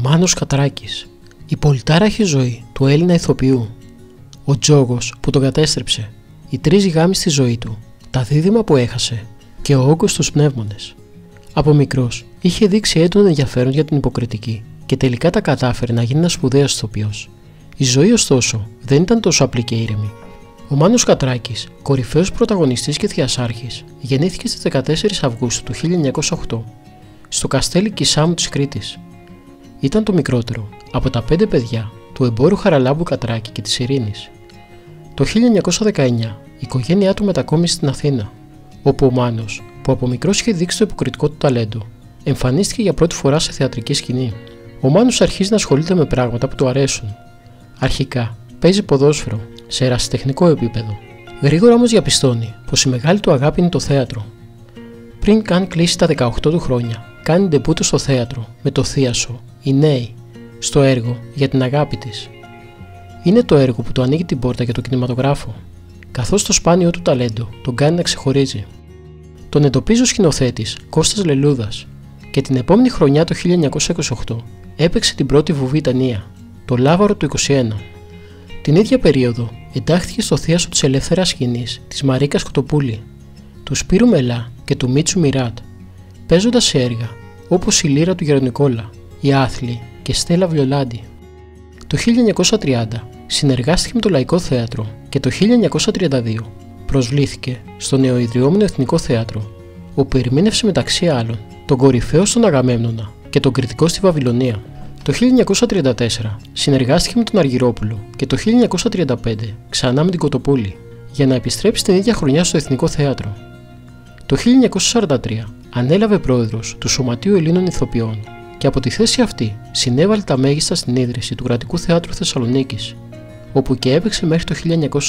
Μάνος Κατράκης. Η πολυτάραχη ζωή του Έλληνα ηθοποιού. Ο τζόγος που τον κατέστρεψε. Οι 3 γάμοι στη ζωή του. Τα δίδυμα που έχασε. Και ο όγκος στους πνεύμονες. Από μικρός είχε δείξει έντονο ενδιαφέρον για την υποκριτική και τελικά τα κατάφερε να γίνει ένας σπουδαίος ηθοποιός. Η ζωή, ωστόσο, δεν ήταν τόσο απλή και ήρεμη. Ο Μάνος Κατράκης, κορυφαίος πρωταγωνιστής και θειασάρχης, γεννήθηκε στις 14 Αυγούστου του 1908 στο Καστέλι Κισάμου της Κρήτης. Ήταν το μικρότερο από τα 5 παιδιά του εμπόρου Χαραλάμπου Κατράκη και της Ειρήνης. Το 1919 η οικογένειά του μετακόμισε στην Αθήνα, όπου ο Μάνος, που από μικρός είχε δείξει το υποκριτικό του ταλέντο, εμφανίστηκε για πρώτη φορά σε θεατρική σκηνή. Ο Μάνος αρχίζει να ασχολείται με πράγματα που του αρέσουν. Αρχικά παίζει ποδόσφαιρο σε ερασιτεχνικό επίπεδο. Γρήγορα όμως διαπιστώνει πως η μεγάλη του αγάπη είναι το θέατρο. Πριν καν κλείσει τα 18 του χρόνια, κάνει ντεμπούτο στο θέατρο με το Θίασο, οι Νέοι, στο έργο για την αγάπη της. Είναι το έργο που του ανοίγει την πόρτα για το κινηματογράφο, καθώς το σπάνιο του ταλέντο τον κάνει να ξεχωρίζει. Τον εντοπίζει ο σκηνοθέτης Κώστας Λελούδας και την επόμενη χρονιά το 1928 έπαιξε την πρώτη βουβή ταινία, το Λάβαρο του 21. Την ίδια περίοδο εντάχθηκε στο Θίασο της Ελεύθερας Σκηνής της Μαρίκας Κοτοπούλη, του Σπύρου Μελά και του Μίτσου Μιράτ, παίζοντας σε έργα όπως η Λύρα του Γερονικόλα, η Άθλη και Στέλλα Βιολάντη. Το 1930 συνεργάστηκε με το Λαϊκό Θέατρο και το 1932 προσβλήθηκε στο νεοειδρυόμενο Εθνικό Θέατρο, όπου ερμήνευσε μεταξύ άλλων τον κορυφαίο στον Αγαμέμνονα και τον κριτικό στη Βαβυλωνία. Το 1934 συνεργάστηκε με τον Αργυρόπουλο και το 1935 ξανά με την Κοτοπούλη, για να επιστρέψει την ίδια χρονιά στο Εθνικό Θέατρο. Το 1943 ανέλαβε πρόεδρος του Σωματείου Ελλήνων Ηθοποιών και από τη θέση αυτή συνέβαλε τα μέγιστα στην ίδρυση του Κρατικού Θεάτρου Θεσσαλονίκης, όπου και έπαιξε μέχρι το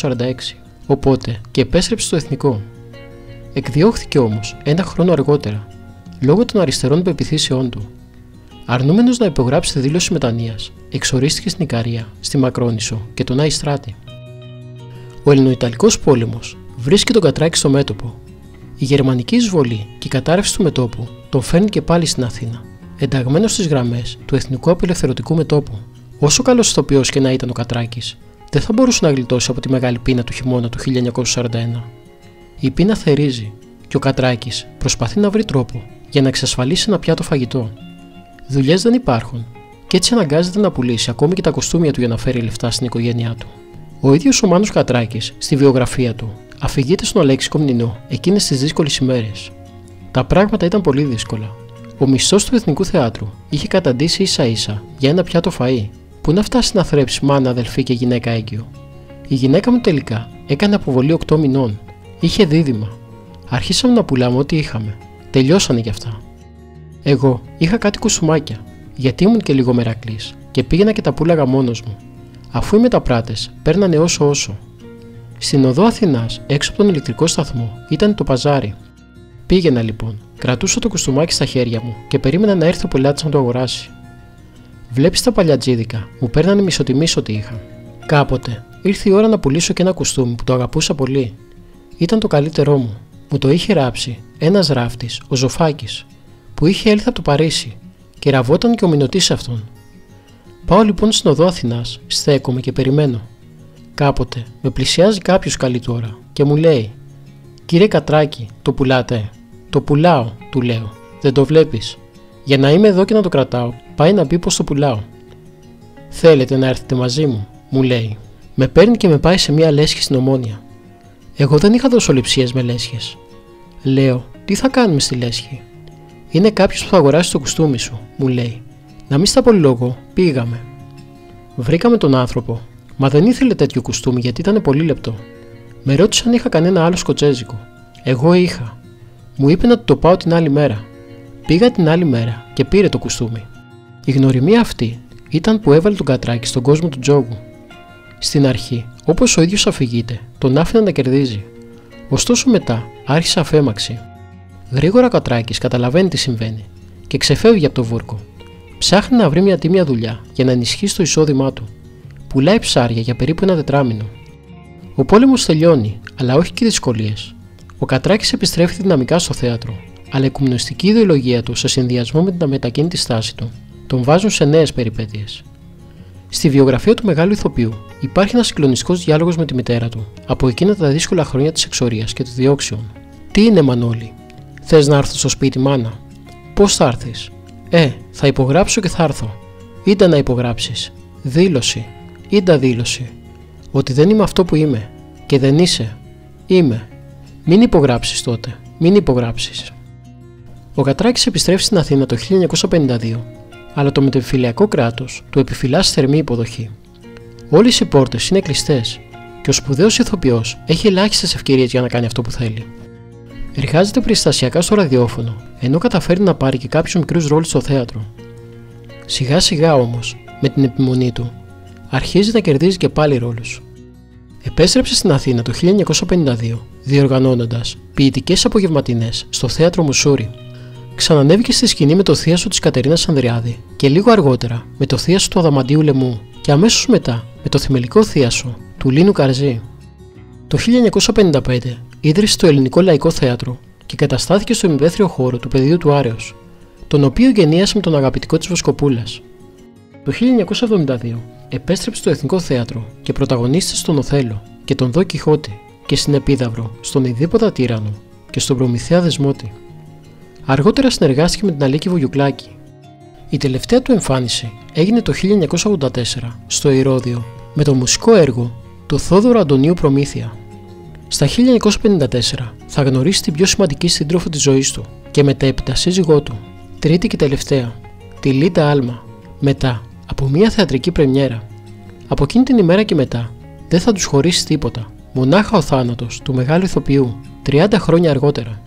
1946, οπότε και επέστρεψε στο Εθνικό. Εκδιώχθηκε όμως ένα χρόνο αργότερα, λόγω των αριστερών πεποιθήσεών του. Αρνούμενος να υπογράψει τη δήλωση μετανοίας, εξορίστηκε στην Ικαρία, στη Μακρόνισσο και τον Άη Στράτη. Ο Ελληνοϊταλικός πόλεμος βρίσκει τον Κατράκη στο μέτωπο. Η γερμανική εισβολή και η κατάρρευση του μετώπου τον φέρνει και πάλι στην Αθήνα, ενταγμένος στις γραμμές του Εθνικού Απελευθερωτικού Μετώπου. Όσο καλός ηθοποιός και να ήταν ο Κατράκης, δεν θα μπορούσε να γλιτώσει από τη μεγάλη πείνα του χειμώνα του 1941. Η πείνα θερίζει και ο Κατράκης προσπαθεί να βρει τρόπο για να εξασφαλίσει ένα πιάτο φαγητό. Δουλειές δεν υπάρχουν και έτσι αναγκάζεται να πουλήσει ακόμη και τα κοστούμια του για να φέρει λεφτά στην οικογένειά του. Ο ίδιος ο Μάνος Κατράκης, στη βιογραφία του, αφηγείται στον Αλέξη Κομνηνό εκείνες τις δύσκολες ημέρες. Τα πράγματα ήταν πολύ δύσκολα. Ο μισθός του Εθνικού Θεάτρου είχε καταντήσει ίσα-ίσα για ένα πιάτο φαΐ, που να φτάσει να θρέψει μάνα, αδελφή και γυναίκα έγκυο. Η γυναίκα μου τελικά έκανε αποβολή 8 μηνών. Είχε δίδυμα. Αρχίσαμε να πουλάμε ό,τι είχαμε. Τελειώσανε κι αυτά. Εγώ είχα κάτι κουστούμάκια, γιατί ήμουν και λίγο μερακλής και πήγαινα και τα πούλαγα μόνος μου. Αφού οι μεταπράτες παίρνανε όσο. Στην οδό Αθηνάς, έξω από τον ηλεκτρικό σταθμό, ήταν το παζάρι. Πήγαινα λοιπόν, κρατούσα το κουστούμάκι στα χέρια μου και περίμενα να έρθει ο πελάτης να το αγοράσει. Βλέπεις τα παλιατζίδικα, μου παίρνανε μισοτιμής ό,τι είχα. Κάποτε ήρθε η ώρα να πουλήσω και ένα κουστούμι που το αγαπούσα πολύ. Ήταν το καλύτερό μου. Μου το είχε ράψει ένας ράφτης, ο Ζωφάκης, που είχε έλθει από το Παρίσι και ραβόταν και ο Μηνωτής σε αυτόν. Πάω λοιπόν στην οδό Αθηνάς, στέκομαι και περιμένω. Κάποτε με πλησιάζει κάποιος καλή του ώρα και μου λέει: «Κύριε Κατράκη, το πουλάτε?» «Το πουλάω», του λέω. «Δεν το βλέπεις? Για να είμαι εδώ και να το κρατάω, πάει να πει πως το πουλάω». «Θέλετε να έρθετε μαζί μου?» μου λέει. Με παίρνει και με πάει σε μια λέσχη στην Ομόνια. Εγώ δεν είχα δοσοληψίες με λέσχες. Λέω: «Τι θα κάνουμε στη λέσχη?» «Είναι κάποιος που θα αγοράσει το κουστούμι σου», μου λέει. Να μην στα πολυλογώ, πήγαμε. Βρήκαμε τον άνθρωπο, μα δεν ήθελε τέτοιο κουστούμι γιατί ήταν πολύ λεπτό. Με ρώτησε αν είχα κανένα άλλο σκοτσέζικο. Εγώ είχα. Μου είπε να του το πάω την άλλη μέρα. Πήγα την άλλη μέρα και πήρε το κουστούμι. Η γνωριμία αυτή ήταν που έβαλε τον Κατράκη στον κόσμο του τζόγου. Στην αρχή, όπως ο ίδιος αφηγείται, τον άφηναν να κερδίζει. Ωστόσο μετά άρχισε αφέμαξη. Γρήγορα ο Κατράκης καταλαβαίνει τι συμβαίνει και ξεφεύγει από το βούρκο. Ψάχνει να βρει μια τίμια δουλειά για να ενισχύσει το εισόδημά του. πουλάει ψάρια για περίπου ένα τετράμινο. Ο πόλεμος τελειώνει, αλλά όχι και οι δυσκολίες. Ο Κατράκης επιστρέφει δυναμικά στο θέατρο, αλλά η κομμουνιστική ιδεολογία του, σε συνδυασμό με την αμετακίνητη στάση του, τον βάζουν σε νέες περιπέτειες. Στη βιογραφία του μεγάλου ηθοποιού υπάρχει ένας συγκλονιστικός διάλογος με τη μητέρα του από εκείνα τα δύσκολα χρόνια της εξορίας και των διώξεων. Τι είναι, Μανώλη? Θες να έρθω στο σπίτι, μάνα? Πώς θα έρθεις? Θα υπογράψω και θα έρθω. Είτε να υπογράψεις. Δήλωση. Είτε δήλωση. Ότι δεν είμαι αυτό που είμαι. Και δεν είσαι. Είμαι. Μην υπογράψεις τότε. Μην υπογράψεις. Ο Κατράκης επιστρέφει στην Αθήνα το 1952, αλλά το μετεμφυλιακό κράτος του επιφυλάσσει θερμή υποδοχή. Όλες οι πόρτες είναι κλειστές και ο σπουδαίος ηθοποιός έχει ελάχιστες ευκαιρίες για να κάνει αυτό που θέλει. Εργάζεται περιστασιακά στο ραδιόφωνο, ενώ καταφέρει να πάρει και κάποιους μικρούς ρόλους στο θέατρο. Σιγά σιγά όμως, με την επιμονή του, αρχίζει να κερδίζει και πάλι ρόλους. Επέστρεψε στην Αθήνα το 1952, διοργανώνοντας ποιητικές απογευματινές στο θέατρο Μουσούρι. Ξανανέβηκε στη σκηνή με το θίασο της Κατερίνας Ανδριάδη και λίγο αργότερα με το θίασο του Αδαμαντίου Λεμού και αμέσως μετά με το θυμελικό θίασο του Λίνου Καρζή. Το 1955 ίδρυσε το Ελληνικό Λαϊκό Θέατρο και καταστάθηκε στο ημιπέθριο χώρο του Πεδίου του Άρεως, τον οποίο γενίασε με τον αγαπητικό της Βοσκοπούλας. Το 1972 επέστρεψε στο Εθνικό Θέατρο και πρωταγωνίστησε στον Οθέλο και τον Δον Κιχώτη και στην Επίδαυρο, στον Ιδίποτα Τύραννο και στον Προμηθέα Δεσμότη. Αργότερα συνεργάστηκε με την Αλίκη Βουγιουκλάκη. Η τελευταία του εμφάνιση έγινε το 1984 στο Ηρώδειο με το μουσικό έργο του Θόδωρου Αντωνίου Προμήθεια. Στα 1954 θα γνωρίσει την πιο σημαντική σύντροφο της ζωής του και μετέπειτα σύζυγό του, τρίτη και τελευταία, τη Λίντα Άλμα, μετά από μια θεατρική πρεμιέρα. Από εκείνη την ημέρα και μετά δεν θα τους χωρίσει τίποτα, μονάχα ο θάνατος του μεγάλου ηθοποιού 30 χρόνια αργότερα.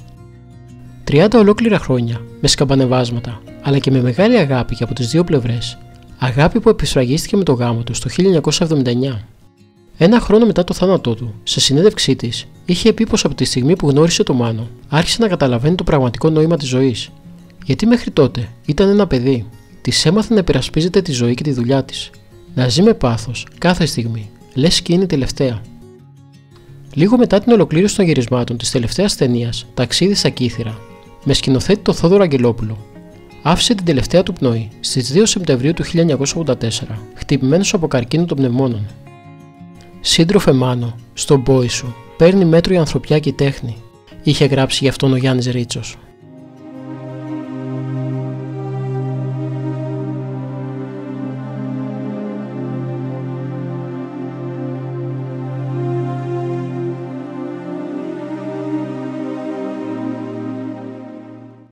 30 ολόκληρα χρόνια με σκαμπανεβάσματα, αλλά και με μεγάλη αγάπη και από τις δύο πλευρές, αγάπη που επισφραγίστηκε με το γάμο του το 1979. Ένα χρόνο μετά το θάνατό του, σε συνέντευξή της, είχε πει πως από τη στιγμή που γνώρισε τον Μάνο, άρχισε να καταλαβαίνει το πραγματικό νόημα της ζωής. Γιατί μέχρι τότε ήταν ένα παιδί, της έμαθε να υπερασπίζεται τη ζωή και τη δουλειά της, να ζει με πάθος κάθε στιγμή, λες και είναι τελευταία. Λίγο μετά την ολοκλήρωση των γυρισμάτων της τελευταίας ταινίας «Ταξίδι στα Κύθυρα», με σκηνοθέτη το Θόδωρο Αγγελόπουλο, άφησε την τελευταία του πνοή στις 2 Σεπτεμβρίου του 1984, χτυπημένος από καρκίνο των πνευμόνων. «Σύντροφε Μάνο, στον πόη σου παίρνει μέτρο η ανθρωπιά και η τέχνη», είχε γράψει γι' αυτόν ο Γιάννης Ρίτσος.